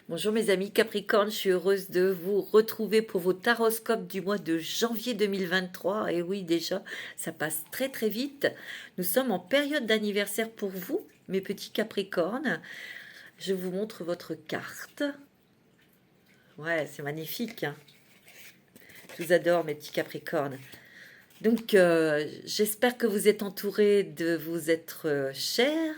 Bonjour mes amis Capricorne, je suis heureuse de vous retrouver pour vos taroscopes du mois de janvier 2023. Et oui, déjà, ça passe très très vite. Nous sommes en période d'anniversaire pour vous, mes petits Capricornes. Je vous montre votre carte. Ouais, c'est magnifique, hein. Je vous adore mes petits Capricornes. Donc, j'espère que vous êtes entourés de vous être chers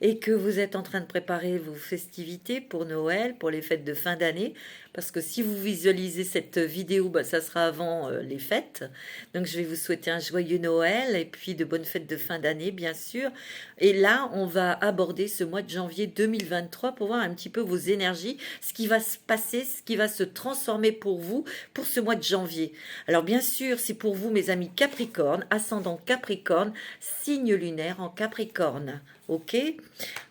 et que vous êtes en train de préparer vos festivités pour Noël, pour les fêtes de fin d'année. Parce que si vous visualisez cette vidéo, bah, ça sera avant les fêtes. Donc, je vais vous souhaiter un joyeux Noël et puis de bonnes fêtes de fin d'année, bien sûr. Et là, on va aborder ce mois de janvier 2023 pour voir un petit peu vos énergies, ce qui va se passer, ce qui va se transformer pour vous pour ce mois de janvier. Alors, bien sûr, c'est pour vous, mes amis Capricorne, ascendant Capricorne, signe lunaire en Capricorne. Ok,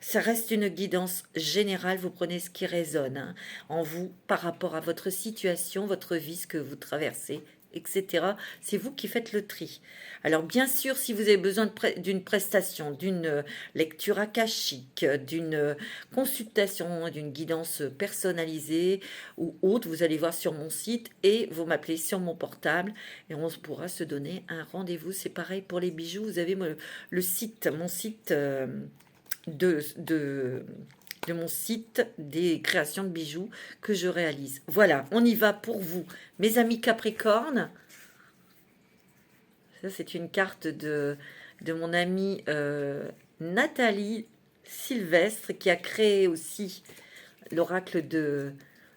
ça reste une guidance générale, vous prenez ce qui résonne hein, en vous par rapport à votre situation, votre vie, ce que vous traversez, etc. C'est vous qui faites le tri. Alors bien sûr, si vous avez besoin d'une prestation, d'une lecture akashique, d'une consultation, d'une guidance personnalisée ou autre, vous allez voir sur mon site et vous m'appelez sur mon portable et on pourra se donner un rendez-vous. C'est pareil pour les bijoux, vous avez le site, mon site de mon site des créations de bijoux que je réalise. Voilà, on y va pour vous, mes amis Capricorne. Ça, c'est une carte de mon amie Nathalie Sylvestre qui a créé aussi l'oracle de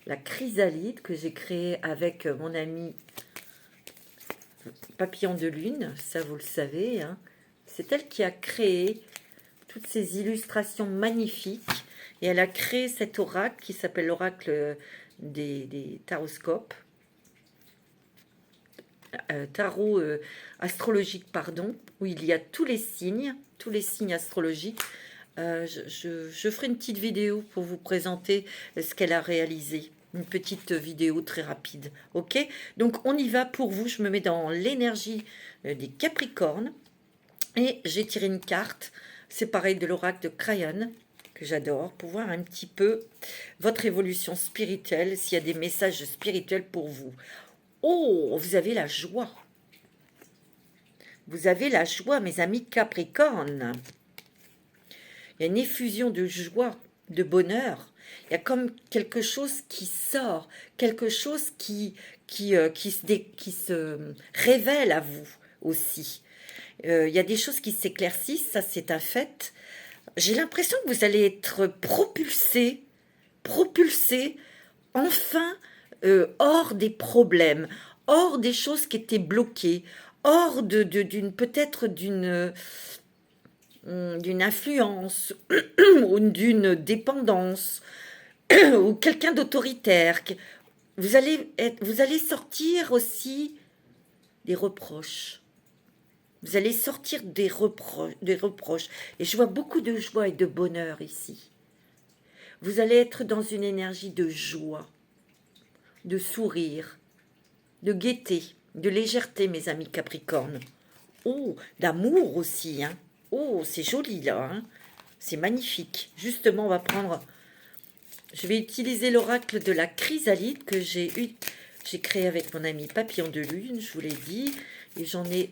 la chrysalide que j'ai créé avec mon ami Papillon de Lune. Ça, vous le savez. Hein. C'est elle qui a créé toutes ces illustrations magnifiques. Et elle a créé cet oracle qui s'appelle l'oracle des taroscopes. Tarot astrologique, pardon, où il y a tous les signes astrologiques. Je ferai une petite vidéo pour vous présenter ce qu'elle a réalisé. Une petite vidéo très rapide. Ok? Donc, on y va pour vous. Je me mets dans l'énergie des Capricornes. Et j'ai tiré une carte. C'est pareil de l'oracle de Crayon, que j'adore, pour voir un petit peu votre évolution spirituelle, s'il y a des messages spirituels pour vous. Oh, vous avez la joie. Vous avez la joie, mes amis Capricorne. Il y a une effusion de joie, de bonheur. Il y a comme quelque chose qui sort, quelque chose qui se révèle à vous aussi. Il y a des choses qui s'éclaircissent, ça c'est un fait. J'ai l'impression que vous allez être propulsé, enfin hors des problèmes, hors des choses qui étaient bloquées, hors peut-être d'une influence ou d'une dépendance ou quelqu'un d'autoritaire. Vous allez sortir aussi des reproches. Vous allez sortir des reproches. Et je vois beaucoup de joie et de bonheur ici. Vous allez être dans une énergie de joie, de sourire, de gaieté, de légèreté, mes amis Capricorne. Oh, d'amour aussi, hein. Oh, c'est joli là, hein. C'est magnifique. Justement, on va prendre... Je vais utiliser l'oracle de la chrysalide que j'ai créé avec mon ami Papillon de Lune, je vous l'ai dit. Et j'en ai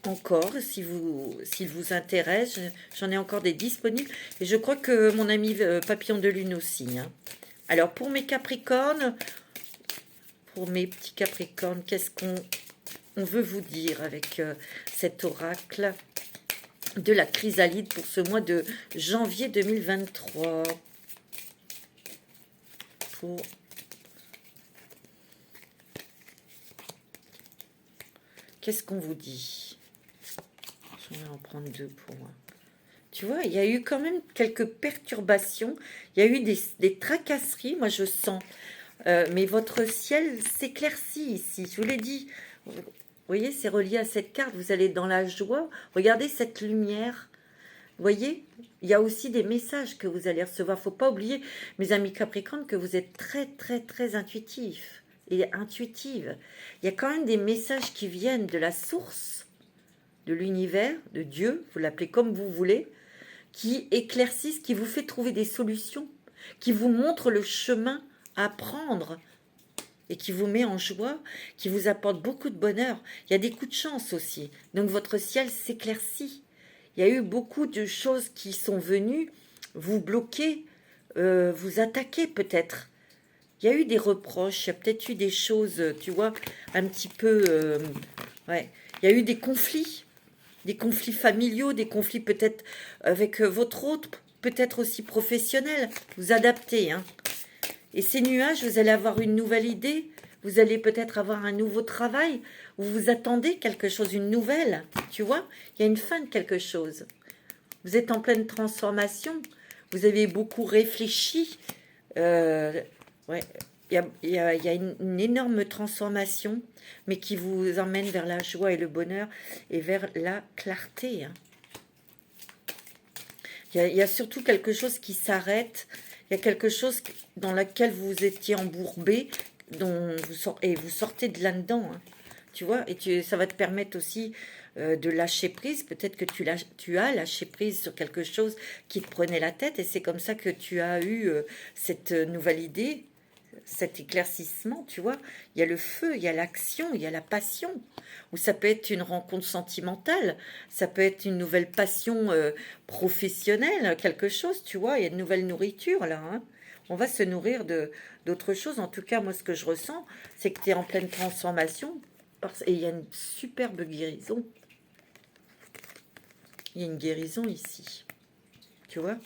encore, s'il vous intéresse, j'en ai encore des disponibles. Et je crois que mon ami Papillon de Lune aussi. Hein. Alors, pour mes Capricornes, pour mes petits Capricornes, qu'est-ce qu'on veut vous dire avec cet oracle de la chrysalide pour ce mois de janvier 2023 ? Qu'est-ce qu'on vous dit ? Je vais en prendre deux pour moi. Tu vois, il y a eu quand même quelques perturbations. Il y a eu des tracasseries, moi je sens. Mais votre ciel s'éclaircit ici. Je vous l'ai dit. Vous voyez, c'est relié à cette carte. Vous allez dans la joie. Regardez cette lumière. Vous voyez, il y a aussi des messages que vous allez recevoir. Il ne faut pas oublier, mes amis Capricorne, que vous êtes très, très, très intuitifs et intuitive. Il y a quand même des messages qui viennent de la source. de l'univers, de Dieu, vous l'appelez comme vous voulez, qui éclaircissent, qui vous fait trouver des solutions, qui vous montre le chemin à prendre et qui vous met en joie, qui vous apporte beaucoup de bonheur. Il y a des coups de chance aussi. Donc votre ciel s'éclaircit. Il y a eu beaucoup de choses qui sont venues vous bloquer, vous attaquer peut-être. Il y a eu des reproches, il y a peut-être eu des choses, tu vois, un petit peu... ouais. Il y a eu des conflits familiaux, des conflits peut-être avec votre autre, peut-être aussi professionnel. Vous adaptez, hein. Et ces nuages, vous allez avoir une nouvelle idée, vous allez peut-être avoir un nouveau travail, ou vous attendez quelque chose, une nouvelle, tu vois. Il y a une fin de quelque chose. Vous êtes en pleine transformation, vous avez beaucoup réfléchi. Ouais, il y a une énorme transformation, mais qui vous emmène vers la joie et le bonheur et vers la clarté, hein. Il y a surtout quelque chose qui s'arrête. Il y a quelque chose dans laquelle vous étiez embourbé, et vous sortez de là-dedans, hein. Tu vois, et ça va te permettre aussi de lâcher prise. Peut-être que tu as lâché prise sur quelque chose qui te prenait la tête, et c'est comme ça que tu as eu cette nouvelle idée, cet éclaircissement, tu vois. Il y a le feu, il y a l'action, il y a la passion. Ou ça peut être une rencontre sentimentale, ça peut être une nouvelle passion professionnelle, quelque chose, tu vois. Il y a une nouvelle nourriture là, hein. On va se nourrir d'autres choses. En tout cas, moi, ce que je ressens, c'est que tu es en pleine transformation. Et il y a une superbe guérison. Il y a une guérison ici, tu vois.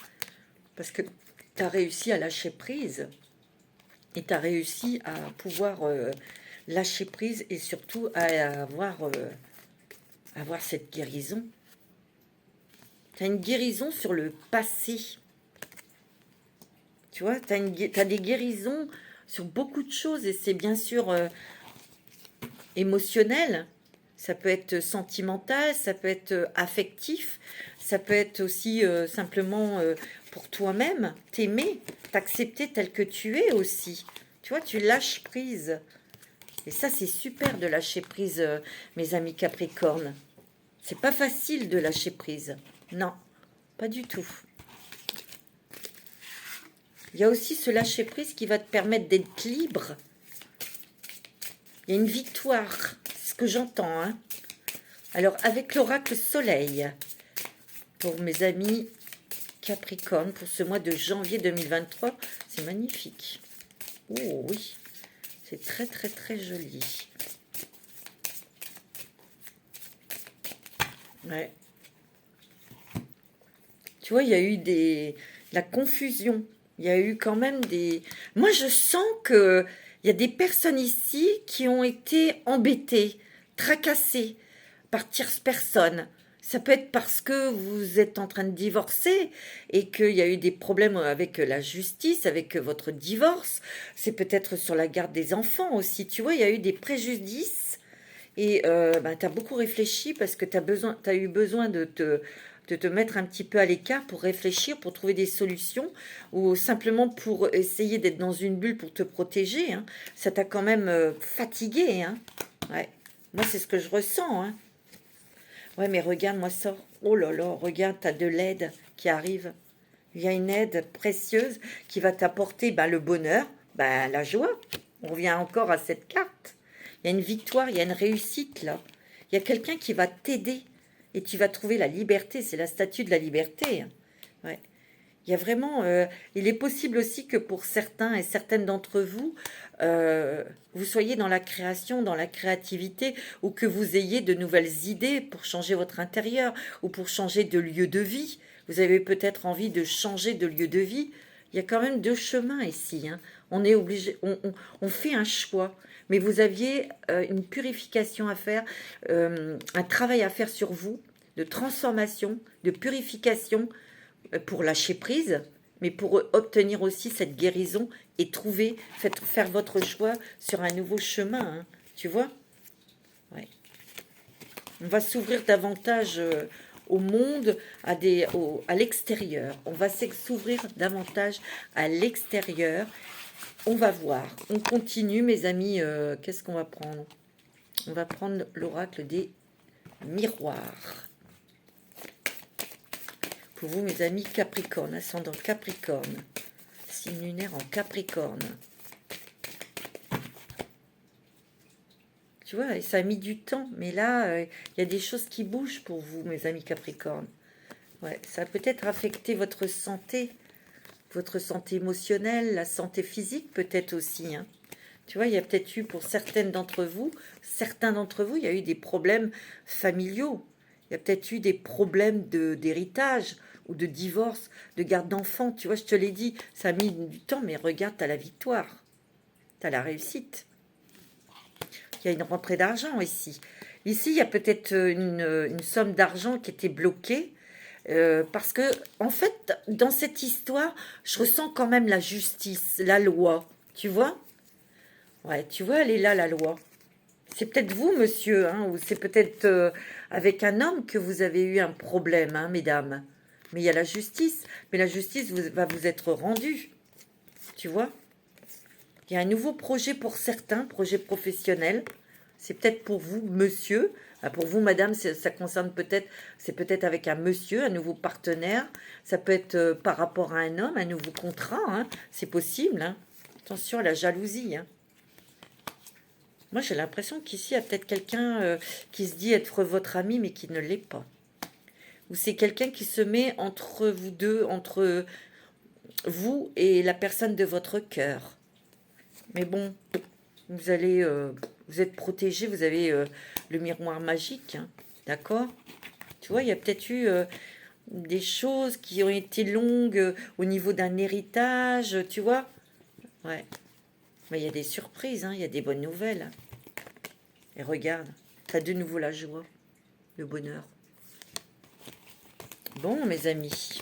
Parce que tu as réussi à lâcher prise. Et tu as réussi à pouvoir lâcher prise et surtout à avoir cette guérison. Tu as une guérison sur le passé. Tu vois, tu as des guérisons sur beaucoup de choses et c'est bien sûr émotionnel. Ça peut être sentimental, ça peut être affectif, ça peut être aussi simplement pour toi-même, t'aimer, t'accepter tel que tu es aussi. Tu vois, tu lâches prise. Et ça, c'est super de lâcher prise, mes amis Capricorne. C'est pas facile de lâcher prise. Non, pas du tout. Il y a aussi ce lâcher prise qui va te permettre d'être libre. Il y a une victoire, c'est ce que j'entends, hein. Alors, avec l'oracle Soleil, pour mes amis Capricorne, pour ce mois de janvier 2023, c'est magnifique. Oh oui, c'est très très très joli. Ouais. Tu vois, il y a eu la confusion. Il y a eu quand même des... Moi, je sens que il y a des personnes ici qui ont été embêtées, tracassées par tierces personnes. Ça peut être parce que vous êtes en train de divorcer et qu'il y a eu des problèmes avec la justice, avec votre divorce. C'est peut-être sur la garde des enfants aussi. Tu vois, il y a eu des préjudices et tu as beaucoup réfléchi parce que tu as eu besoin de te mettre un petit peu à l'écart pour réfléchir, pour trouver des solutions ou simplement pour essayer d'être dans une bulle pour te protéger, hein. Ça t'a quand même fatigué, hein. Ouais. Moi, c'est ce que je ressens, hein. Ouais, mais regarde-moi ça. Oh là là, regarde, tu as de l'aide qui arrive. Il y a une aide précieuse qui va t'apporter le bonheur, la joie. On revient encore à cette carte. Il y a une victoire, il y a une réussite là. Il y a quelqu'un qui va t'aider et tu vas trouver la liberté. C'est la statue de la liberté, hein. Ouais. Il y a vraiment, il est possible aussi que pour certains et certaines d'entre vous, vous soyez dans la création, dans la créativité, ou que vous ayez de nouvelles idées pour changer votre intérieur, ou pour changer de lieu de vie. Vous avez peut-être envie de changer de lieu de vie. Il y a quand même deux chemins ici, hein. On est obligé, on fait un choix. Mais vous aviez une purification à faire, un travail à faire sur vous, de transformation, de purification, pour lâcher prise, mais pour obtenir aussi cette guérison et faire votre choix sur un nouveau chemin, hein, tu vois. Ouais. On va s'ouvrir davantage au monde, à l'extérieur. On va s'ouvrir davantage à l'extérieur. On va voir. On continue, mes amis. Qu'est-ce qu'on va prendre? On va prendre l'oracle des miroir. Pour vous, mes amis Capricorne, ascendant Capricorne, signe lunaire en Capricorne. Tu vois, et ça a mis du temps, mais là, il y a des choses qui bougent pour vous, mes amis Capricorne. Ouais, ça a peut-être affecté votre santé émotionnelle, la santé physique peut-être aussi. Hein. Tu vois, il y a peut-être eu pour certains d'entre vous, il y a eu des problèmes familiaux. Il y a peut-être eu des problèmes d'héritage ou de divorce, de garde d'enfants. Tu vois, je te l'ai dit, ça a mis du temps, mais regarde, tu as la victoire. Tu as la réussite. Il y a une rentrée d'argent ici. Ici, il y a peut-être une somme d'argent qui était bloquée. Parce que, en fait, dans cette histoire, je ressens quand même la justice, la loi. Tu vois? Ouais, tu vois, elle est là, la loi. C'est peut-être vous, monsieur, hein, ou c'est peut-être avec un homme que vous avez eu un problème, hein, mesdames. Mais il y a la justice. Mais la justice va vous être rendue. Tu vois? Il y a un nouveau projet pour certains, projet professionnel. C'est peut-être pour vous, monsieur. Pour vous, madame, ça concerne peut-être, c'est peut-être avec un monsieur, un nouveau partenaire. Ça peut être par rapport à un homme, un nouveau contrat. Hein. C'est possible. Hein. Attention à la jalousie. Hein. Moi, j'ai l'impression qu'ici, il y a peut-être quelqu'un qui se dit être votre ami, mais qui ne l'est pas. Ou c'est quelqu'un qui se met entre vous deux, entre vous et la personne de votre cœur. Mais bon, vous allez, vous êtes protégé, vous avez le miroir magique, hein, d'accord? Tu vois, il y a peut-être eu des choses qui ont été longues au niveau d'un héritage, tu vois? Ouais. Mais il y a des surprises, hein, il y a des bonnes nouvelles. Et regarde, tu as de nouveau la joie, le bonheur. Bon, mes amis.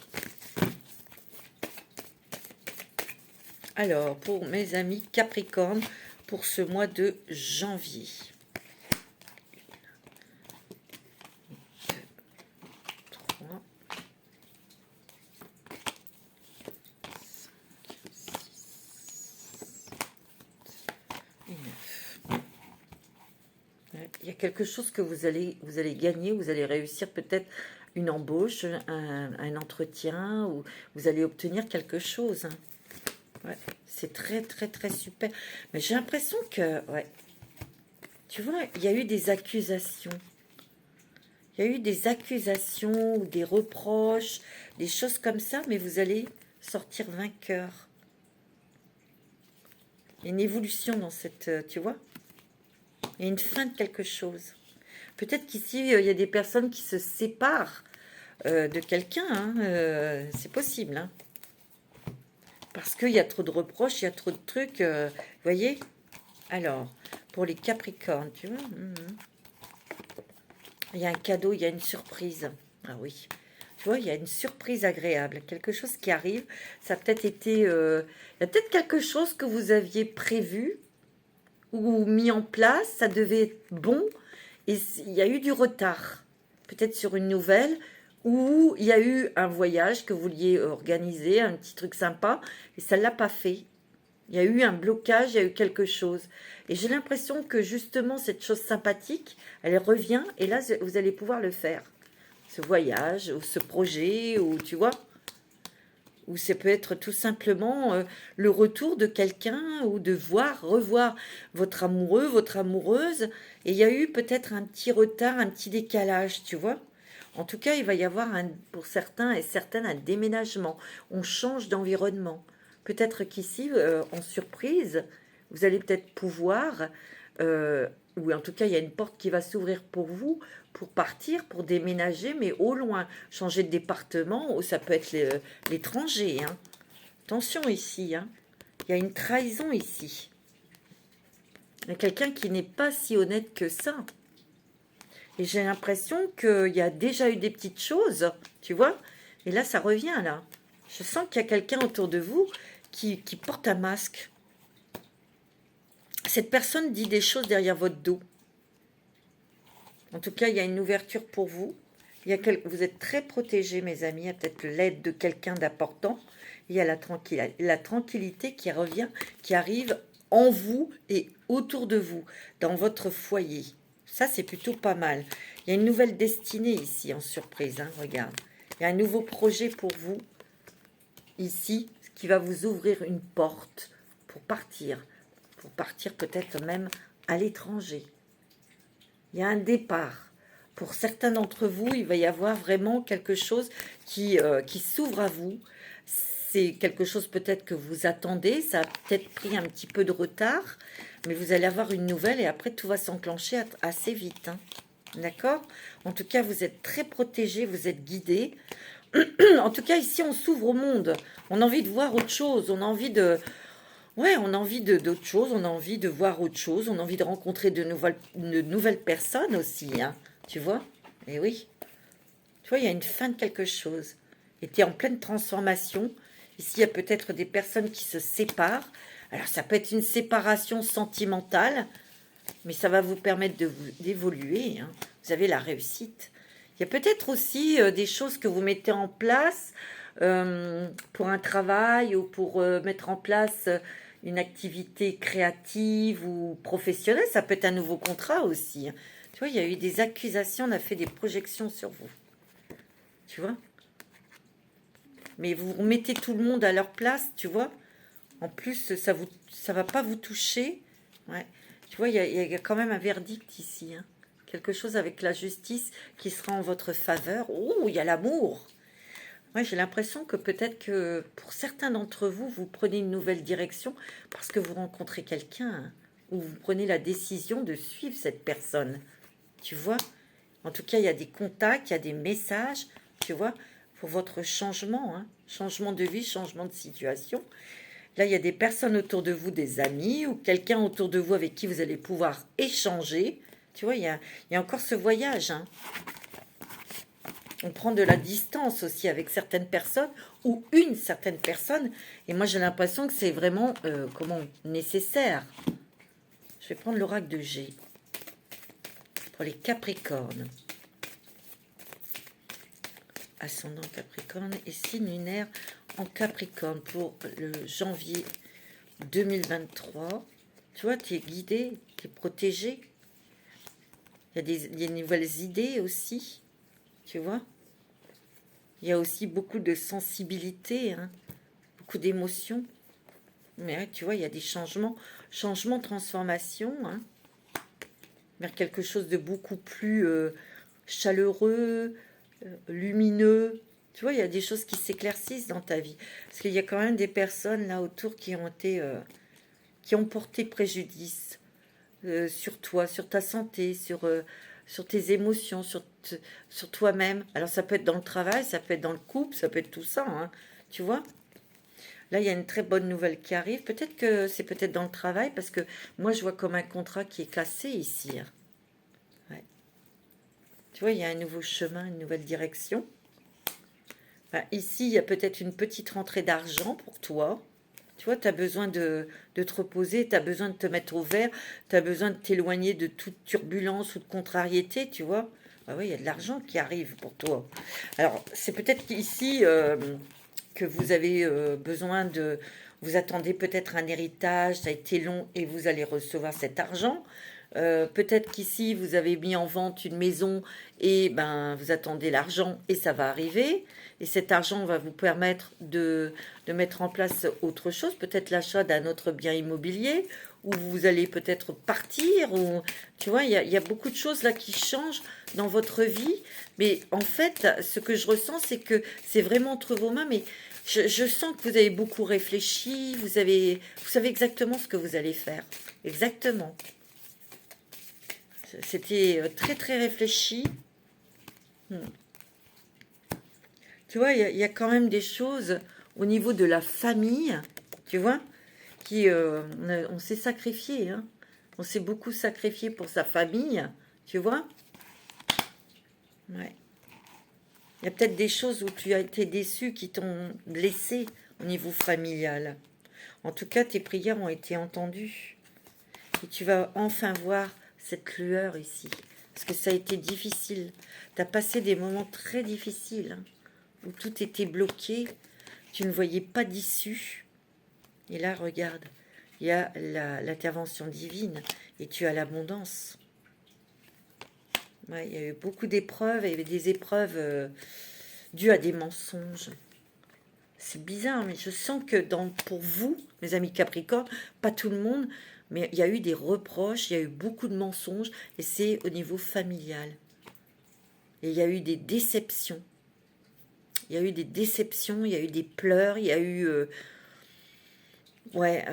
Alors, pour mes amis Capricorne, pour ce mois de janvier. 1, 2, 3, 5, 6 et 9. Il y a quelque chose que vous allez gagner, vous allez réussir peut-être une embauche, un entretien, ou vous allez obtenir quelque chose. Hein. Ouais, c'est très, très, très super. Mais j'ai l'impression que, ouais, tu vois, il y a eu des accusations. Il y a eu des accusations ou des reproches, des choses comme ça, mais vous allez sortir vainqueur. Il y a une évolution dans cette, tu vois, il y a une fin de quelque chose. Peut-être qu'ici, il y a des personnes qui se séparent de quelqu'un, hein, c'est possible, hein. Parce qu'il y a trop de reproches, il y a trop de trucs, vous voyez. Alors, pour les Capricornes, tu vois, il y a un cadeau, il y a une surprise. Ah oui, tu vois, il y a une surprise agréable, quelque chose qui arrive. Ça a peut-être été, il y a peut-être quelque chose que vous aviez prévu ou mis en place, ça devait être bon, et il y a eu du retard, peut-être sur une nouvelle, ou il y a eu un voyage que vous vouliez organiser, un petit truc sympa, et ça ne l'a pas fait. Il y a eu un blocage, il y a eu quelque chose. Et j'ai l'impression que justement, cette chose sympathique, elle revient, et là, vous allez pouvoir le faire. Ce voyage, ou ce projet, ou tu vois, ou ça peut être tout simplement le retour de quelqu'un, ou de revoir votre amoureux, votre amoureuse, et il y a eu peut-être un petit retard, un petit décalage, tu vois. En tout cas, il va y avoir, pour certains et certaines, un déménagement. On change d'environnement. Peut-être qu'ici, en surprise, vous allez peut-être pouvoir, ou en tout cas, il y a une porte qui va s'ouvrir pour vous, pour partir, pour déménager, mais au loin. Changer de département, ou ça peut être l'étranger. Hein. Attention ici, hein. Il y a une trahison ici. Il y a quelqu'un qui n'est pas si honnête que ça. Et j'ai l'impression qu'il y a déjà eu des petites choses, tu vois. Et là, ça revient, là. Je sens qu'il y a quelqu'un autour de vous qui porte un masque. Cette personne dit des choses derrière votre dos. En tout cas, il y a une ouverture pour vous. Vous êtes très protégés, mes amis. Il y a peut-être l'aide de quelqu'un d'important. Il y a la tranquillité qui revient, qui arrive en vous et autour de vous, dans votre foyer. Ça, c'est plutôt pas mal. Il y a une nouvelle destinée ici en surprise, hein, regarde. Il y a un nouveau projet pour vous ici, qui va vous ouvrir une porte pour partir peut-être même à l'étranger. Il y a un départ. Pour certains d'entre vous, il va y avoir vraiment quelque chose qui s'ouvre à vous. C'est quelque chose peut-être que vous attendez, ça a peut-être pris un petit peu de retard, mais vous allez avoir une nouvelle et après tout va s'enclencher assez vite, hein. D'accord? En tout cas, vous êtes très protégé, vous êtes guidé. En tout cas, ici, on s'ouvre au monde. On a envie de voir autre chose, on a envie de... Ouais, on a envie d'autre chose, on a envie de voir autre chose, on a envie de rencontrer de nouvelles personnes aussi, hein. Tu vois? Et oui. Tu vois, il y a une fin de quelque chose. Et tu es en pleine transformation. Ici, il y a peut-être des personnes qui se séparent. Alors, ça peut être une séparation sentimentale, mais ça va vous permettre d'évoluer, hein. Vous avez la réussite. Il y a peut-être aussi des choses que vous mettez en place pour un travail ou pour mettre en place une activité créative ou professionnelle. Ça peut être un nouveau contrat aussi, hein. Tu vois, il y a eu des accusations, on a fait des projections sur vous. Tu vois? Mais vous remettez tout le monde à leur place, tu vois? En plus, ça va pas vous toucher. Ouais. Tu vois, il y a quand même un verdict ici, hein. Quelque chose avec la justice qui sera en votre faveur. Oh, il y a l'amour. Ouais, j'ai l'impression que peut-être que pour certains d'entre vous, vous prenez une nouvelle direction parce que vous rencontrez quelqu'un, hein, ou vous prenez la décision de suivre cette personne. Tu vois? En tout cas, il y a des contacts, il y a des messages, tu vois, pour votre changement, hein. Changement de vie, changement de situation. Là, il y a des personnes autour de vous, des amis, ou quelqu'un autour de vous avec qui vous allez pouvoir échanger. Tu vois, il y a encore ce voyage, hein. On prend de la distance aussi avec certaines personnes, ou une certaine personne. Et moi, j'ai l'impression que c'est vraiment, nécessaire. Je vais prendre l'oracle de G pour les Capricornes. Ascendant Capricorne et signe lunaire en Capricorne pour le janvier 2023. Tu vois, tu es guidé, tu es protégé. Il y a des nouvelles idées aussi, tu vois. Il y a aussi beaucoup de sensibilité, hein, beaucoup d'émotions. Mais ouais, tu vois, il y a des changements, transformations, hein, vers quelque chose de beaucoup plus chaleureux, lumineux. Tu vois, il y a des choses qui s'éclaircissent dans ta vie. Parce qu'il y a quand même des personnes là autour qui ont été, qui ont porté préjudice sur toi, sur ta santé, sur tes émotions, sur toi-même. Alors ça peut être dans le travail, ça peut être dans le couple, ça peut être tout ça, hein, tu vois. Là, il y a une très bonne nouvelle qui arrive. Peut-être que c'est peut-être dans le travail, parce que moi, je vois comme un contrat qui est cassé ici, hein. Ouais. Tu vois, il y a un nouveau chemin, une nouvelle direction. Enfin, ici, il y a peut-être une petite rentrée d'argent pour toi. Tu vois, tu as besoin de te reposer, tu as besoin de te mettre au vert, tu as besoin de t'éloigner de toute turbulence ou de contrariété, tu vois. Ah oui, il y a de l'argent qui arrive pour toi. Alors, c'est peut-être qu'ici que vous avez besoin de... Vous attendez peut-être un héritage, ça a été long et vous allez recevoir cet argent. Peut-être qu'ici, vous avez mis en vente une maison et ben, vous attendez l'argent et ça va arriver. Et cet argent va vous permettre de mettre en place autre chose, peut-être l'achat d'un autre bien immobilier, ou vous allez peut-être partir, ou tu vois, il y a beaucoup de choses là qui changent dans votre vie. Mais en fait, ce que je ressens, c'est que c'est vraiment entre vos mains, mais je sens que vous avez beaucoup réfléchi, vous savez exactement ce que vous allez faire. Exactement. C'était très très réfléchi. Hmm. Tu vois, il y a quand même des choses au niveau de la famille, tu vois, qui on s'est sacrifié, hein. On s'est beaucoup sacrifié pour sa famille, tu vois. Ouais. Il y a peut-être des choses où tu as été déçu qui t'ont blessé au niveau familial. En tout cas, tes prières ont été entendues. Et tu vas enfin voir cette lueur ici. Parce que ça a été difficile. Tu as passé des moments très difficiles, hein, où tout était bloqué. Tu ne voyais pas d'issue. Et là, regarde, il y a l'intervention divine et tu as l'abondance. Ouais, il y a eu beaucoup d'épreuves, il y avait des épreuves dues à des mensonges. C'est bizarre, mais je sens que pour vous, mes amis Capricorne, pas tout le monde, mais il y a eu des reproches, il y a eu beaucoup de mensonges, et c'est au niveau familial. Et il y a eu des déceptions. Il y a eu des déceptions, il y a eu des pleurs, il y a eu... ouais,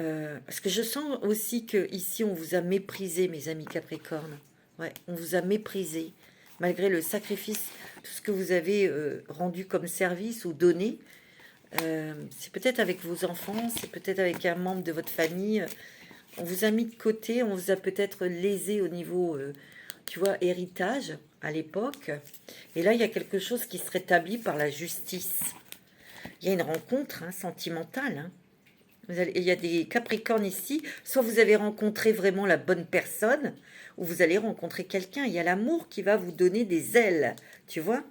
parce que je sens aussi que ici on vous a méprisé, mes amis Capricorne. Ouais, on vous a méprisé. Malgré le sacrifice, tout ce que vous avez rendu comme service ou donné. C'est peut-être avec vos enfants, c'est peut-être avec un membre de votre famille. On vous a mis de côté, on vous a peut-être lésé au niveau, tu vois, héritage à l'époque. Et là, il y a quelque chose qui se rétablit par la justice. Il y a une rencontre sentimentale. Il y a des Capricornes ici. Soit vous avez rencontré vraiment la bonne personne, ou vous allez rencontrer quelqu'un. Il y a l'amour qui va vous donner des ailes, tu vois.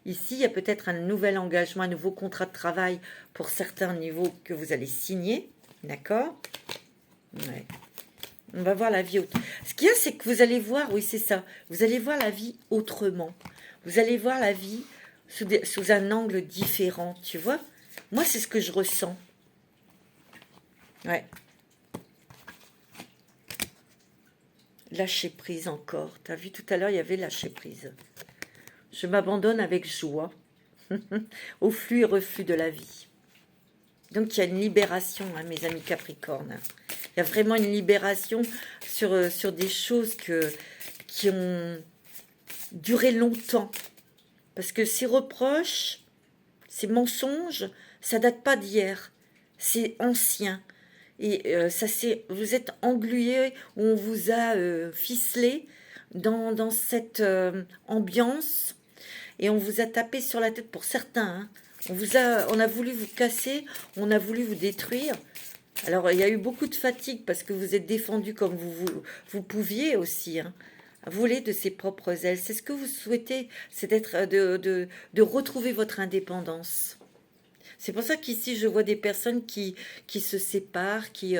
Ici, il y a peut-être un nouvel engagement, un nouveau contrat de travail pour certains niveaux que vous allez signer. D'accord? Ouais. On va voir la vie autrement. Ce qu'il y a, c'est que vous allez voir, oui, c'est ça. Vous allez voir la vie autrement. Vous allez voir la vie sous un angle différent, tu vois. Moi, c'est ce que je ressens. Ouais. Lâcher prise encore. Tu as vu tout à l'heure, il y avait lâcher prise. Je m'abandonne avec joie au flux et reflux de la vie. Donc, il y a une libération, mes amis Capricornes. Il y a vraiment une libération sur des choses qui ont duré longtemps. Parce que ces reproches, ces mensonges, ça date pas d'hier. C'est ancien. Et vous êtes englué, où on vous a ficelé dans cette ambiance. Et on vous a tapé sur la tête pour certains. On a voulu vous casser, on a voulu vous détruire. Alors, il y a eu beaucoup de fatigue parce que vous êtes défendu comme vous pouviez aussi. Voler de ses propres ailes. C'est ce que vous souhaitez, c'est de retrouver votre indépendance. C'est pour ça qu'ici, je vois des personnes qui se séparent, qui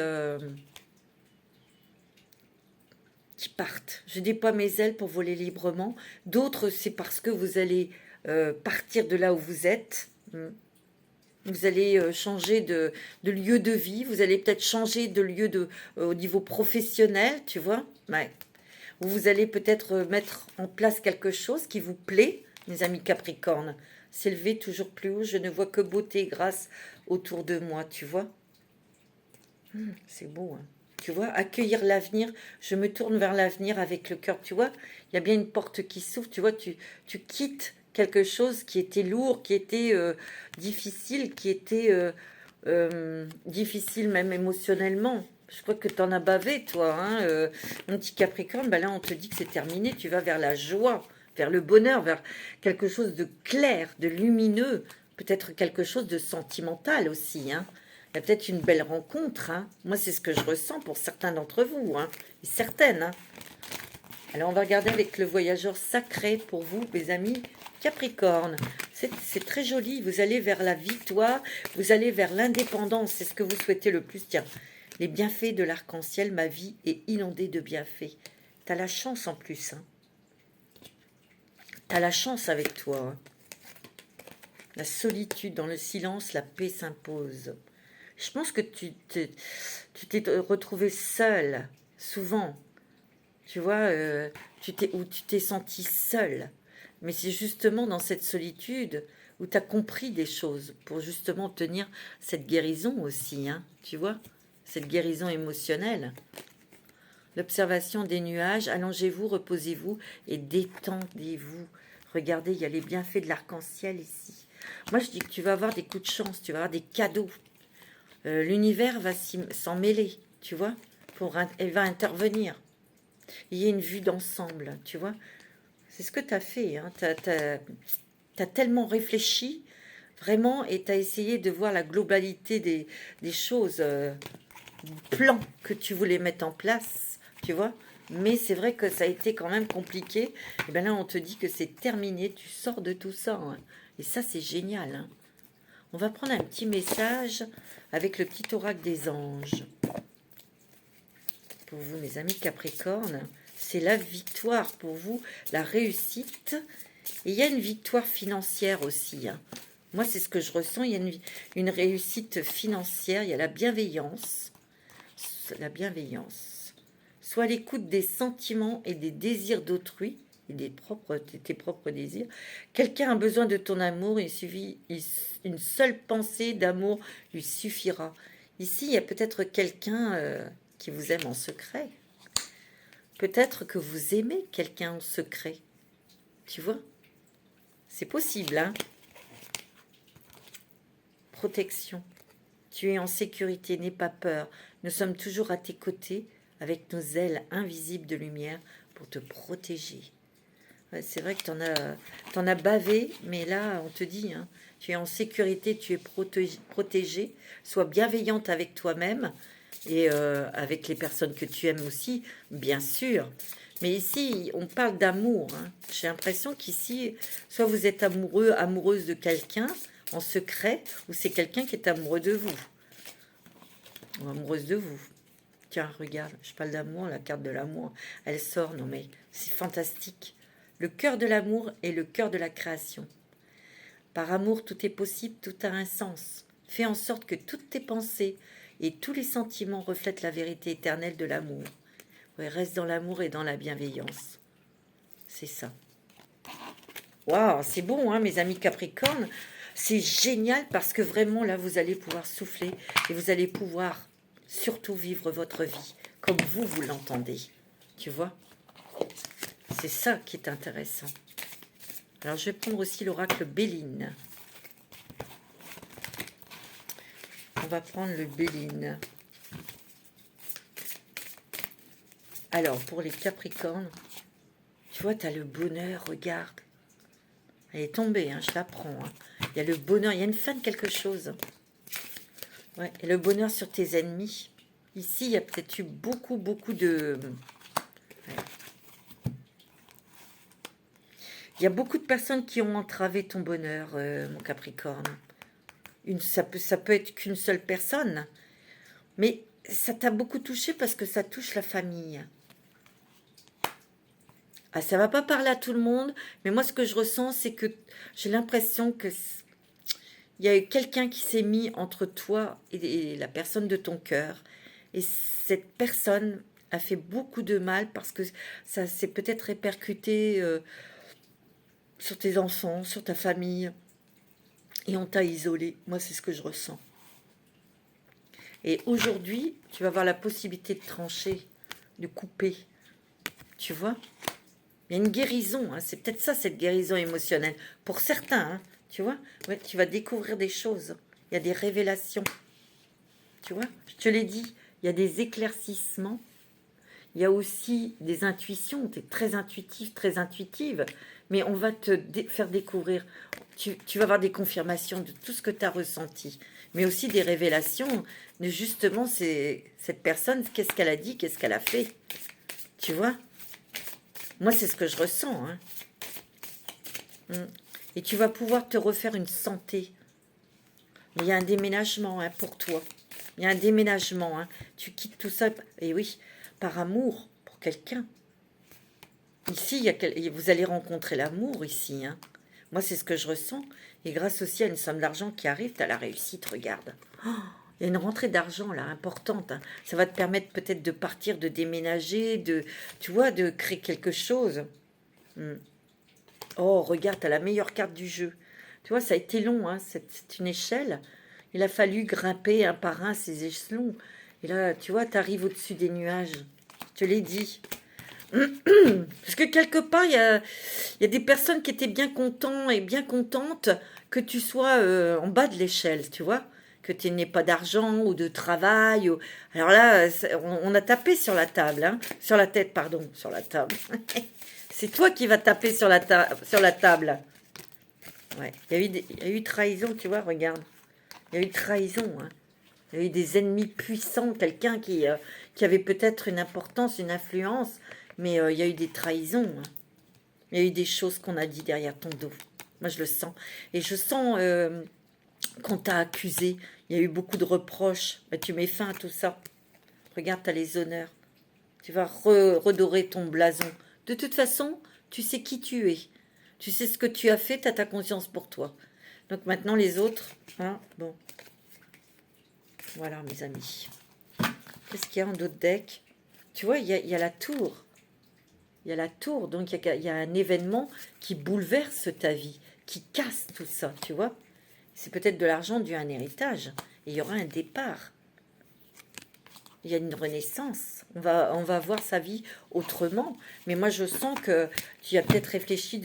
partent. Je déploie mes ailes pour voler librement. D'autres, c'est parce que vous allez partir de là où vous êtes. Vous allez changer de lieu de vie. Vous allez peut-être changer de lieu au niveau professionnel, tu vois. Ouais. Ou vous allez peut-être mettre en place quelque chose qui vous plaît, mes amis Capricorne. S'élever toujours plus haut. Je ne vois que beauté et grâce autour de moi, tu vois. C'est beau, hein. Tu vois, accueillir l'avenir. Je me tourne vers l'avenir avec le cœur. Tu vois, il y a bien une porte qui s'ouvre. Tu vois, tu quittes quelque chose qui était lourd, qui était difficile, qui était difficile même émotionnellement. Je crois que tu en as bavé, toi, mon petit Capricorne. Ben là, on te dit que c'est terminé. Tu vas vers la joie, vers le bonheur, vers quelque chose de clair, de lumineux. Peut-être quelque chose de sentimental aussi, hein. Il y a peut-être une belle rencontre. Moi, c'est ce que je ressens pour certains d'entre vous. Et certaines. Alors, on va regarder avec le voyageur sacré pour vous, mes amis Capricorne. C'est très joli. Vous allez vers la victoire. Vous allez vers l'indépendance. C'est ce que vous souhaitez le plus. Tiens, les bienfaits de l'arc-en-ciel. Ma vie est inondée de bienfaits. Tu as la chance en plus. Tu as la chance avec toi. La solitude, dans le silence, la paix s'impose. Je pense que tu t'es retrouvé seul, souvent. Tu vois, tu t'es senti seul. Mais c'est justement dans cette solitude où tu as compris des choses pour justement obtenir cette guérison aussi, tu vois, cette guérison émotionnelle. L'observation des nuages, allongez-vous, reposez-vous et détendez-vous. Regardez, il y a les bienfaits de l'arc-en-ciel ici. Moi, je dis que tu vas avoir des coups de chance, tu vas avoir des cadeaux. L'univers va s'en mêler, tu vois, elle va intervenir. Il y a une vue d'ensemble, tu vois. C'est ce que tu as fait, tu as tellement réfléchi, vraiment, et tu as essayé de voir la globalité des choses, du plan que tu voulais mettre en place, tu vois. Mais c'est vrai que ça a été quand même compliqué. Et bien là, on te dit que c'est terminé, tu sors de tout ça. Et ça, c'est génial. On va prendre un petit message avec le petit oracle des anges. Pour vous, mes amis Capricorne, c'est la victoire pour vous, la réussite. Et il y a une victoire financière aussi, hein. Moi, c'est ce que je ressens. Il y a une réussite financière. Il y a la bienveillance. La bienveillance. Sois à l'écoute des sentiments et des désirs d'autrui et tes propres désirs. Quelqu'un a besoin de ton amour. Une seule pensée d'amour lui suffira. Ici, il y a peut-être quelqu'un qui vous aime en secret. Peut-être que vous aimez quelqu'un en secret. Tu vois? C'est possible, hein? Protection. Tu es en sécurité, n'aie pas peur. Nous sommes toujours à tes côtés avec nos ailes invisibles de lumière pour te protéger. Ouais, c'est vrai que t'en as bavé, mais là, on te dit, hein, tu es en sécurité, tu es protégé. Sois bienveillante avec toi-même et avec les personnes que tu aimes aussi, bien sûr. Mais ici, on parle d'amour, hein. J'ai l'impression qu'ici, soit vous êtes amoureux, amoureuse de quelqu'un en secret, ou c'est quelqu'un qui est amoureux de vous, ou amoureuse de vous. Tiens, regarde, je parle d'amour, la carte de l'amour, elle sort, non mais c'est fantastique. Le cœur de l'amour est le cœur de la création. Par amour, tout est possible, tout a un sens. Fais en sorte que toutes tes pensées et tous les sentiments reflètent la vérité éternelle de l'amour. Ouais, reste dans l'amour et dans la bienveillance. C'est ça. Waouh, c'est bon, hein, mes amis Capricorne. C'est génial parce que vraiment, là, vous allez pouvoir souffler et vous allez pouvoir surtout vivre votre vie comme vous l'entendez. Tu vois? C'est ça qui est intéressant. Alors, je vais prendre aussi l'oracle Béline. On va prendre le Béline. Alors, pour les Capricornes, tu vois, tu as le bonheur, regarde. Elle est tombée, hein, je la prends. Hein. Il y a le bonheur, il y a une fin de quelque chose. Ouais, et le bonheur sur tes ennemis. Ici, il y a peut-être eu beaucoup de... Ouais. Il y a beaucoup de personnes qui ont entravé ton bonheur, mon Capricorne. Ça peut être qu'une seule personne. Mais ça t'a beaucoup touché parce que ça touche la famille. Ah, ça va pas parler à tout le monde, mais moi, ce que je ressens, c'est que j'ai l'impression que il y a eu quelqu'un qui s'est mis entre toi et la personne de ton cœur. Et cette personne a fait beaucoup de mal parce que ça s'est peut-être répercuté sur tes enfants, sur ta famille. Et on t'a isolé. Moi, c'est ce que je ressens. Et aujourd'hui, tu vas avoir la possibilité de trancher, de couper. Tu vois? Il y a une guérison. Hein. C'est peut-être ça, cette guérison émotionnelle. Pour certains, hein, tu vois? Ouais, tu vas découvrir des choses. Il y a des révélations. Tu vois? Je te l'ai dit. Il y a des éclaircissements. Il y a aussi des intuitions. Tu es très intuitif, très intuitive. Mais on va te faire découvrir. Tu vas avoir des confirmations de tout ce que tu as ressenti. Mais aussi des révélations de justement cette personne, qu'est-ce qu'elle a dit, qu'est-ce qu'elle a fait. Tu vois? Moi, c'est ce que je ressens. Hein. Et tu vas pouvoir te refaire une santé. Mais il y a un déménagement hein, pour toi. Il y a un déménagement. Hein. Tu quittes tout ça. Et oui, par amour pour quelqu'un. Ici, vous allez rencontrer l'amour ici. Hein. Moi, c'est ce que je ressens. Et grâce aussi à une somme d'argent qui arrive, tu as la réussite, regarde. Oh, il y a une rentrée d'argent là, importante. Hein. Ça va te permettre peut-être de partir, de déménager, tu vois, de créer quelque chose. Oh, regarde, tu as la meilleure carte du jeu. Tu vois, ça a été long, hein, c'est une échelle. Il a fallu grimper un par un ces échelons. Et là, tu vois, tu arrives au-dessus des nuages. Je te l'ai dit. Parce que quelque part, il y a des personnes qui étaient bien contents et bien contentes que tu sois en bas de l'échelle, tu vois, que tu n'aies pas d'argent ou de travail. Alors là, on a tapé sur la table, hein, sur la tête, pardon, sur la table. C'est toi qui vas taper sur la table. Ouais, il y a eu trahison, tu vois, regarde. Il y a eu trahison, hein. Il y a eu des ennemis puissants, quelqu'un qui avait peut-être une importance, une influence, mais il y a eu des trahisons. Hein. Il y a eu des choses qu'on a dit derrière ton dos. Moi, je le sens. Et je sens qu'on t'a accusé. Il y a eu beaucoup de reproches. Bah, tu mets fin à tout ça. Regarde, tu as les honneurs. Tu vas redorer ton blason. De toute façon, tu sais qui tu es. Tu sais ce que tu as fait, tu as ta conscience pour toi. Donc maintenant, les autres, hein, bon. Voilà, mes amis. Qu'est-ce qu'il y a en d'autres decks? Tu vois, il y a la tour. Il y a la tour, donc il y a un événement qui bouleverse ta vie, qui casse tout ça, tu vois. C'est peut-être de l'argent dû à un héritage. Et il y aura un départ. Il y a une renaissance. On va voir sa vie autrement. Mais moi, je sens que tu as peut-être réfléchi,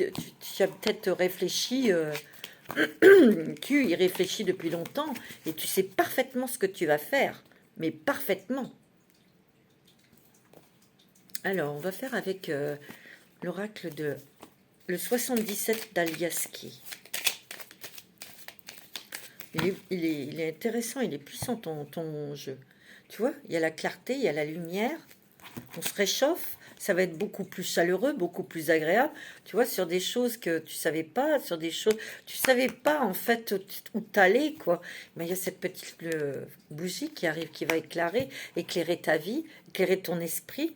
tu y réfléchis depuis longtemps et tu sais parfaitement ce que tu vas faire. Mais parfaitement. Alors, on va faire avec l'oracle de le 77 d'Aliaski. Il est intéressant, il est puissant ton jeu. Tu vois, il y a la clarté, il y a la lumière. On se réchauffe, ça va être beaucoup plus chaleureux, beaucoup plus agréable. Tu vois, sur des choses que tu savais pas, sur des choses... Tu savais pas, en fait, où t'allais, quoi. Mais il y a cette petite bougie qui arrive, qui va éclairer ta vie, éclairer ton esprit.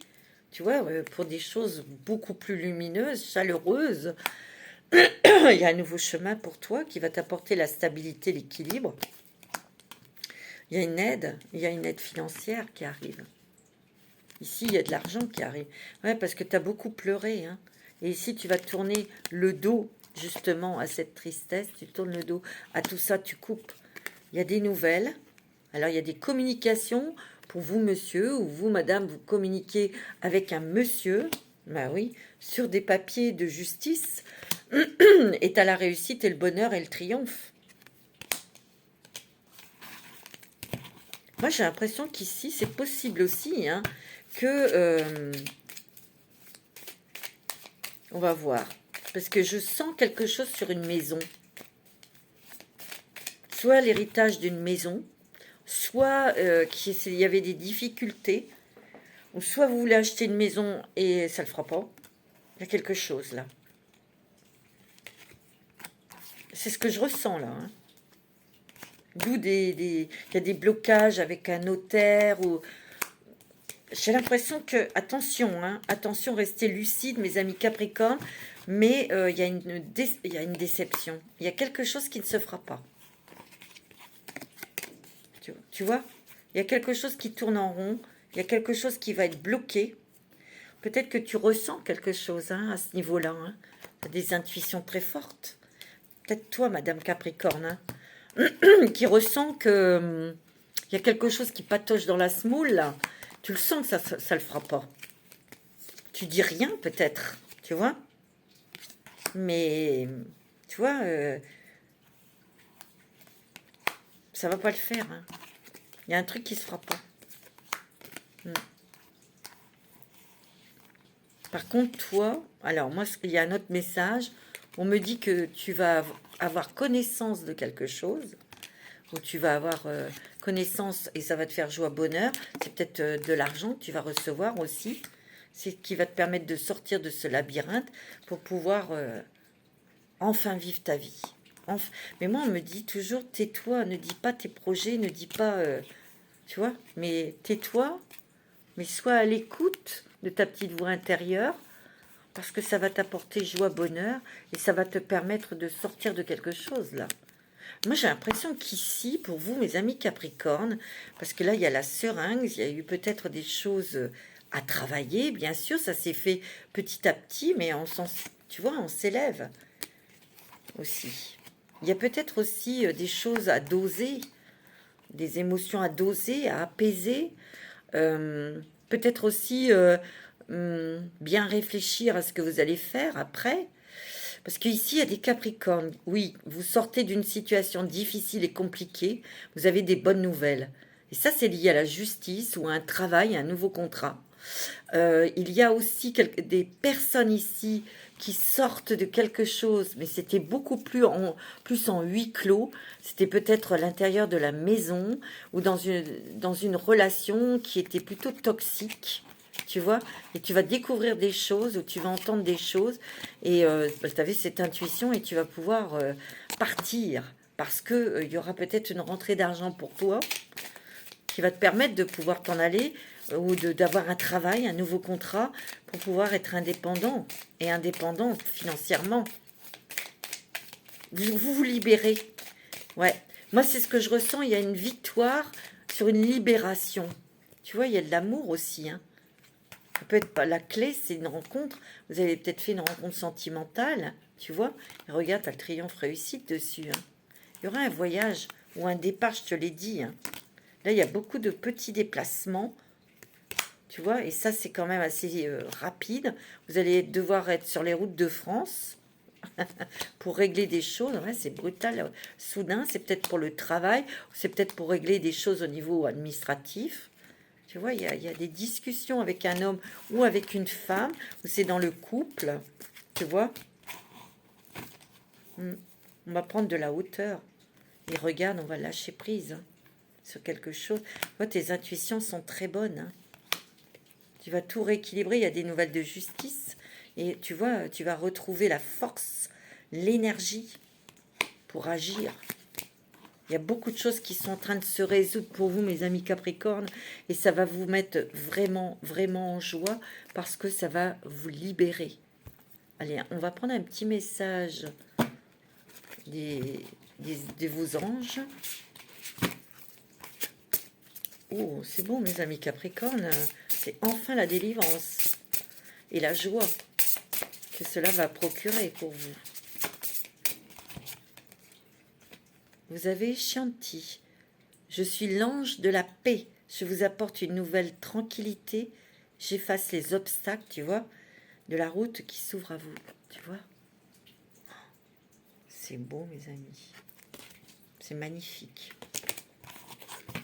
Tu vois, pour des choses beaucoup plus lumineuses, chaleureuses. Il y a un nouveau chemin pour toi qui va t'apporter la stabilité, l'équilibre. Il y a une aide financière qui arrive. Ici, il y a de l'argent qui arrive. Ouais, parce que tu as beaucoup pleuré. Hein. Et ici, tu vas tourner le dos, justement, à cette tristesse. Tu tournes le dos à tout ça, tu coupes. Il y a des nouvelles. Alors, il y a des communications pour vous, monsieur, ou vous, madame, vous communiquez avec un monsieur, ben oui, sur des papiers de justice. Et tu as la réussite et le bonheur et le triomphe. Moi, j'ai l'impression qu'ici, c'est possible aussi, hein, que... on va voir. Parce que je sens quelque chose sur une maison. Soit l'héritage d'une maison, soit qu'il y avait des difficultés, ou soit vous voulez acheter une maison et ça ne le fera pas. Il y a quelque chose là. C'est ce que je ressens là. Hein. D'où il y a des blocages avec un notaire ou... J'ai l'impression que, attention, hein, attention, restez lucide, mes amis Capricorne, mais il y a une déception. Il y a quelque chose qui ne se fera pas. Tu vois, il y a quelque chose qui tourne en rond, il y a quelque chose qui va être bloqué. Peut-être que tu ressens quelque chose hein, à ce niveau-là. Hein. Tu as des intuitions très fortes. Peut-être toi, Madame Capricorne, hein, qui ressent que il y a quelque chose qui patauge dans la semoule, là. Tu le sens que ça le fera pas. Tu dis rien, peut-être, tu vois. Mais, tu vois, ça va pas le faire. Hein. Il y a un truc qui se fera pas. Par contre, toi, alors moi, il y a un autre message. On me dit que tu vas avoir connaissance de quelque chose, ou tu vas avoir connaissance et ça va te faire joie, bonheur. C'est peut-être de l'argent que tu vas recevoir aussi. C'est ce qui va te permettre de sortir de ce labyrinthe pour pouvoir enfin vivre ta vie. Mais moi, on me dit toujours, tais-toi, ne dis pas tes projets, ne dis pas, tu vois, mais tais-toi, mais sois à l'écoute de ta petite voix intérieure, parce que ça va t'apporter joie, bonheur, et ça va te permettre de sortir de quelque chose, là. Moi, j'ai l'impression qu'ici, pour vous, mes amis Capricorne, parce que là, il y a la seringue, il y a eu peut-être des choses à travailler, bien sûr, ça s'est fait petit à petit, mais tu vois, on s'élève aussi. Il y a peut-être aussi des choses à doser, des émotions à doser, à apaiser, peut-être aussi bien réfléchir à ce que vous allez faire après. Parce qu'ici, il y a des Capricornes. Oui, vous sortez d'une situation difficile et compliquée. Vous avez des bonnes nouvelles. Et ça, c'est lié à la justice ou à un travail, à un nouveau contrat. Il y a aussi des personnes ici qui sortent de quelque chose, mais c'était beaucoup plus en huis clos. C'était peut-être à l'intérieur de la maison ou dans une relation qui était plutôt toxique. Tu vois, et tu vas découvrir des choses ou tu vas entendre des choses et tu avais cette intuition et tu vas pouvoir partir parce que il y aura peut-être une rentrée d'argent pour toi qui va te permettre de pouvoir t'en aller ou d'avoir un travail, un nouveau contrat pour pouvoir être indépendant et indépendante financièrement. Vous libérez. Ouais. Moi, c'est ce que je ressens. Il y a une victoire sur une libération. Tu vois, il y a de l'amour aussi. Hein. Ça peut être pas la clé, c'est une rencontre. Vous avez peut-être fait une rencontre sentimentale. Tu vois. Et regarde, tu as le triomphe réussite dessus. Hein. Il y aura un voyage ou un départ, je te l'ai dit. Hein. Là, il y a beaucoup de petits déplacements. Tu vois, et ça, c'est quand même assez rapide. Vous allez devoir être sur les routes de France pour régler des choses. Ouais, c'est brutal. Soudain, c'est peut-être pour le travail, c'est peut-être pour régler des choses au niveau administratif. Tu vois, il y a des discussions avec un homme ou avec une femme, ou c'est dans le couple. Tu vois, on va prendre de la hauteur. Et regarde, on va lâcher prise hein, sur quelque chose. Moi, tes intuitions sont très bonnes. Hein. Tu vas tout rééquilibrer. Il y a des nouvelles de justice. Et tu vois, tu vas retrouver la force, l'énergie pour agir. Il y a beaucoup de choses qui sont en train de se résoudre pour vous, mes amis Capricorne. Et ça va vous mettre vraiment, vraiment en joie parce que ça va vous libérer. Allez, on va prendre un petit message de vos anges. Oh, c'est bon, mes amis Capricorne. C'est enfin la délivrance et la joie que cela va procurer pour vous. Vous avez Chianti. Je suis l'ange de la paix. Je vous apporte une nouvelle tranquillité. J'efface les obstacles, tu vois, de la route qui s'ouvre à vous. Tu vois? C'est beau, mes amis. C'est magnifique.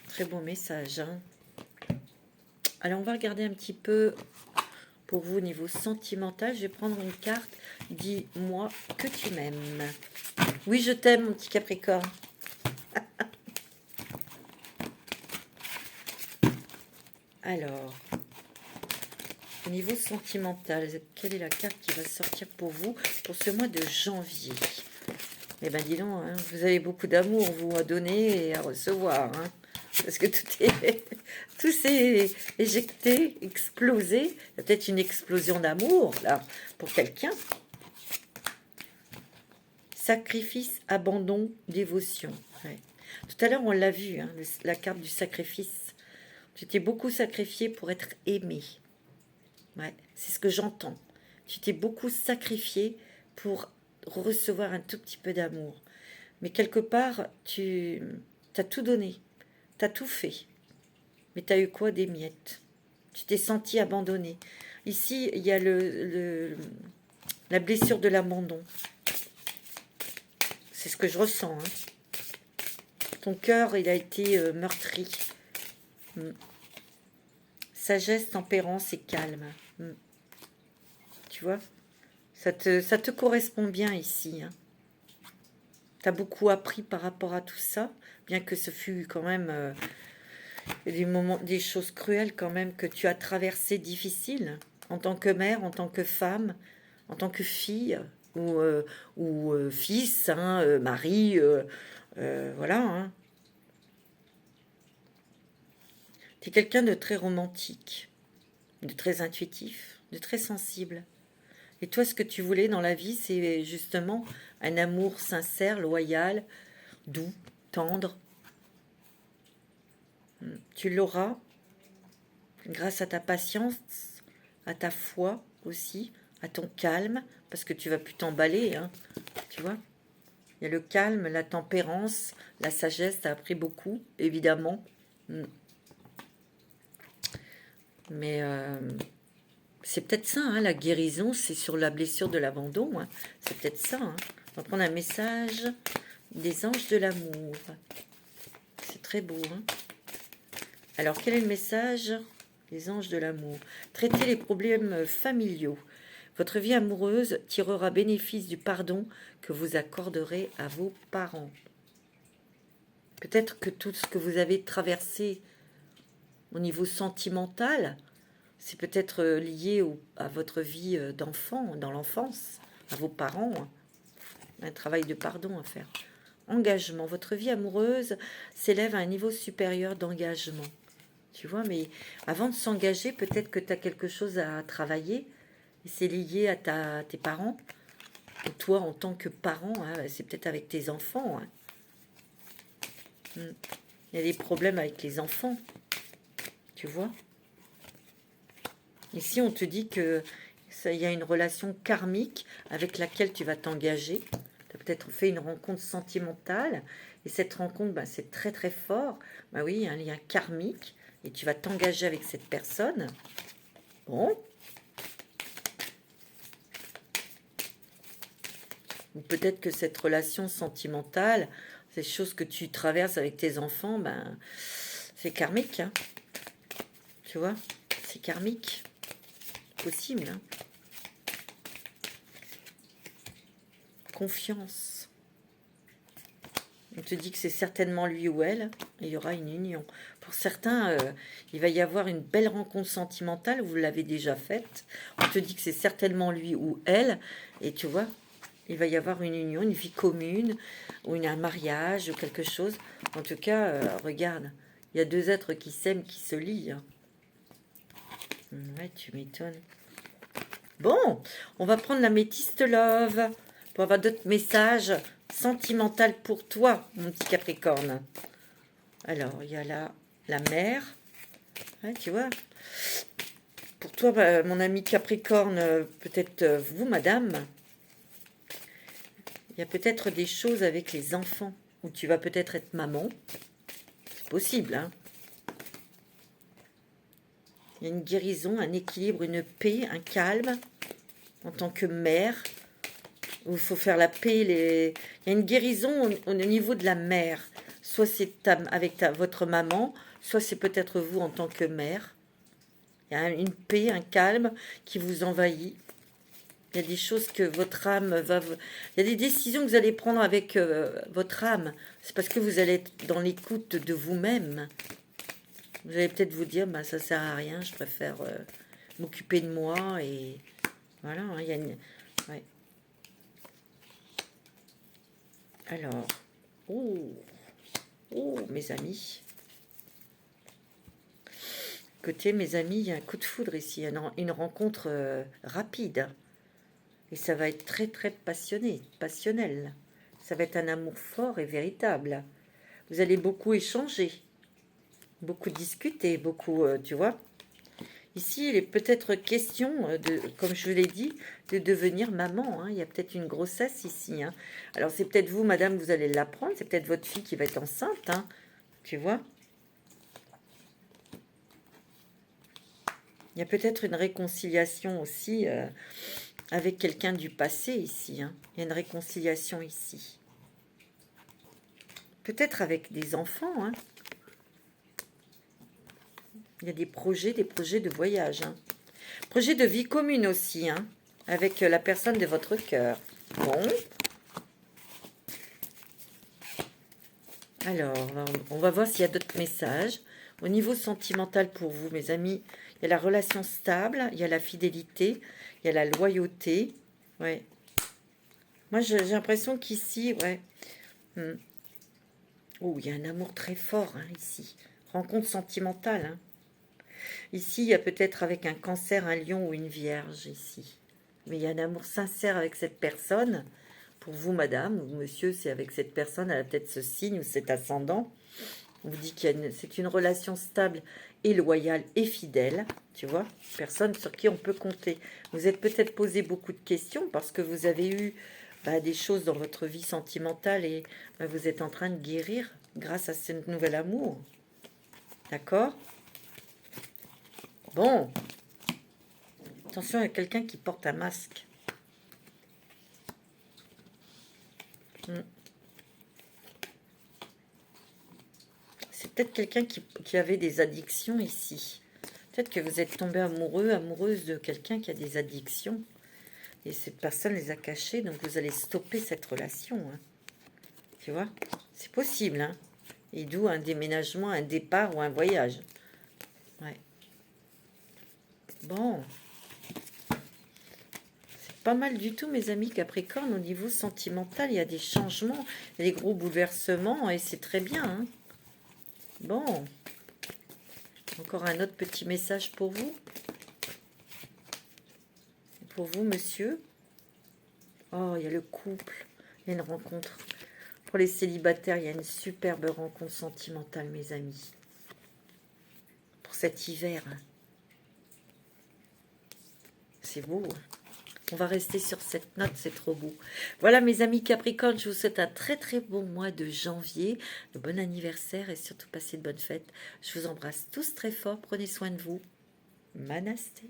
Très beau message. Hein. Alors, on va regarder un petit peu pour vous au niveau sentimental. Je vais prendre une carte. Dis-moi que tu m'aimes. Oui, je t'aime, mon petit Capricorne. Alors, au niveau sentimental, quelle est la carte qui va sortir pour vous pour ce mois de janvier? Eh bien, dis donc, hein, vous avez beaucoup d'amour, vous, à donner et à recevoir. Hein, parce que tout s'est éjecté, explosé. Il y a peut-être une explosion d'amour, là, pour quelqu'un. Sacrifice, abandon, dévotion. Ouais. Tout à l'heure, on l'a vu, hein, la carte du sacrifice. Tu t'es beaucoup sacrifié pour être aimé. Ouais, c'est ce que j'entends. Tu t'es beaucoup sacrifié pour recevoir un tout petit peu d'amour. Mais quelque part, tu as tout donné. Tu as tout fait. Mais tu as eu quoi? Des miettes. Tu t'es senti abandonné. Ici, il y a la blessure de l'abandon. C'est ce que je ressens. Hein. Ton cœur, il a été meurtri. Sagesse, tempérance et calme. Tu vois, ça te correspond bien ici. Hein. Tu as beaucoup appris par rapport à tout ça, bien que ce fut quand même des choses cruelles quand même que tu as traversées difficiles en tant que mère, en tant que femme, en tant que fille ou fils, hein, mari, voilà. Hein. Tu es quelqu'un de très romantique, de très intuitif, de très sensible. Et toi, ce que tu voulais dans la vie, c'est justement un amour sincère, loyal, doux, tendre. Tu l'auras grâce à ta patience, à ta foi aussi, à ton calme, parce que tu vas plus t'emballer, hein, tu vois. Il y a le calme, la tempérance, la sagesse, tu as appris beaucoup, évidemment. Mais c'est peut-être ça, hein, la guérison, c'est sur la blessure de l'abandon. Hein. C'est peut-être ça. Hein. On va prendre un message des anges de l'amour. C'est très beau. Hein. Alors, quel est le message des anges de l'amour? Traitez les problèmes familiaux. Votre vie amoureuse tirera bénéfice du pardon que vous accorderez à vos parents. Peut-être que tout ce que vous avez traversé au niveau sentimental, c'est peut-être lié à votre vie d'enfant, dans l'enfance, à vos parents. Hein. Un travail de pardon à faire. Engagement. Votre vie amoureuse s'élève à un niveau supérieur d'engagement. Tu vois, mais avant de s'engager, peut-être que tu as quelque chose à travailler. Et c'est lié à tes parents. Et toi, en tant que parent, hein, c'est peut-être avec tes enfants. Hein. Il y a des problèmes avec les enfants. Tu vois. Ici, on te dit que il y a une relation karmique avec laquelle tu vas t'engager. Tu as peut-être fait une rencontre sentimentale. Et cette rencontre, ben, c'est très très fort. Ben oui, il y a un lien karmique. Et tu vas t'engager avec cette personne. Bon. Ou peut-être que cette relation sentimentale, ces choses que tu traverses avec tes enfants, ben, c'est karmique. Hein. Tu vois, c'est karmique. Possible. Hein. Confiance. On te dit que c'est certainement lui ou elle. Et il y aura une union. Pour certains, il va y avoir une belle rencontre sentimentale. Vous l'avez déjà faite. On te dit que c'est certainement lui ou elle. Et tu vois, il va y avoir une union, une vie commune, ou un mariage, ou quelque chose. En tout cas, regarde, il y a deux êtres qui s'aiment, qui se lient. Hein. Ouais, tu m'étonnes. Bon, on va prendre la métiste love pour avoir d'autres messages sentimentaux pour toi, mon petit Capricorne. Alors, il y a là la mère. Ouais, tu vois. Pour toi, bah, mon ami Capricorne, peut-être vous, madame. Il y a peut-être des choses avec les enfants où tu vas peut-être être maman. C'est possible, hein. Il y a une guérison, un équilibre, une paix, un calme en tant que mère. Où il faut faire la paix. Il y a une guérison au niveau de la mère. Soit c'est avec votre maman, soit c'est peut-être vous en tant que mère. Il y a une paix, un calme qui vous envahit. Il y a des choses que votre âme va... Il y a des décisions que vous allez prendre avec votre âme. C'est parce que vous allez être dans l'écoute de vous-même. Vous allez peut-être vous dire, bah, ça sert à rien, je préfère m'occuper de moi. Et voilà, hein, il y a une... Ouais. Alors, oh, mes amis. Côté, mes amis, il y a un coup de foudre ici, une rencontre rapide. Et ça va être très, très passionnel. Ça va être un amour fort et véritable. Vous allez beaucoup échanger, beaucoup discuter, beaucoup, tu vois. Ici, il est peut-être question, comme je vous l'ai dit, de devenir maman. Hein. Il y a peut-être une grossesse ici. Hein. Alors, c'est peut-être vous, madame, vous allez l'apprendre. C'est peut-être votre fille qui va être enceinte. Hein. Tu vois. Il y a peut-être une réconciliation aussi avec quelqu'un du passé ici. Hein. Il y a une réconciliation ici. Peut-être avec des enfants. Hein. Il y a des projets de voyage. Hein. Projet de vie commune aussi, hein, avec la personne de votre cœur. Bon. Alors, on va voir s'il y a d'autres messages. Au niveau sentimental pour vous, mes amis, il y a la relation stable, il y a la fidélité, il y a la loyauté. Ouais. Moi, j'ai l'impression qu'ici, ouais. Oh, il y a un amour très fort, hein, ici. Rencontre sentimentale, hein. Ici, il y a peut-être avec un cancer, un lion ou une vierge, ici. Mais il y a un amour sincère avec cette personne. Pour vous, madame ou monsieur, c'est avec cette personne, elle a peut-être ce signe ou cet ascendant. On vous dit que c'est une relation stable et loyale et fidèle, tu vois. Personne sur qui on peut compter. Vous êtes peut-être posé beaucoup de questions parce que vous avez eu des choses dans votre vie sentimentale et vous êtes en train de guérir grâce à ce nouvel amour. D'accord ? Bon. Attention, il y a quelqu'un qui porte un masque. C'est peut-être quelqu'un qui avait des addictions ici. Peut-être que vous êtes tombé amoureux, amoureuse de quelqu'un qui a des addictions. Et cette personne les a cachées, donc vous allez stopper cette relation. Hein. Tu vois ? C'est possible. Hein. Et d'où un déménagement, un départ ou un voyage. Ouais. Bon. C'est pas mal du tout, mes amis Capricorne. Au niveau sentimental, il y a des changements, il y a des gros bouleversements et c'est très bien. Hein. Bon. Encore un autre petit message pour vous. Pour vous, monsieur. Oh, il y a le couple. Il y a une rencontre. Pour les célibataires, il y a une superbe rencontre sentimentale, mes amis. Pour cet hiver. C'est beau. On va rester sur cette note, c'est trop beau. Voilà, mes amis Capricorne, je vous souhaite un très très bon mois de janvier. De bon anniversaire et surtout passez de bonnes fêtes. Je vous embrasse tous très fort. Prenez soin de vous. Manasté.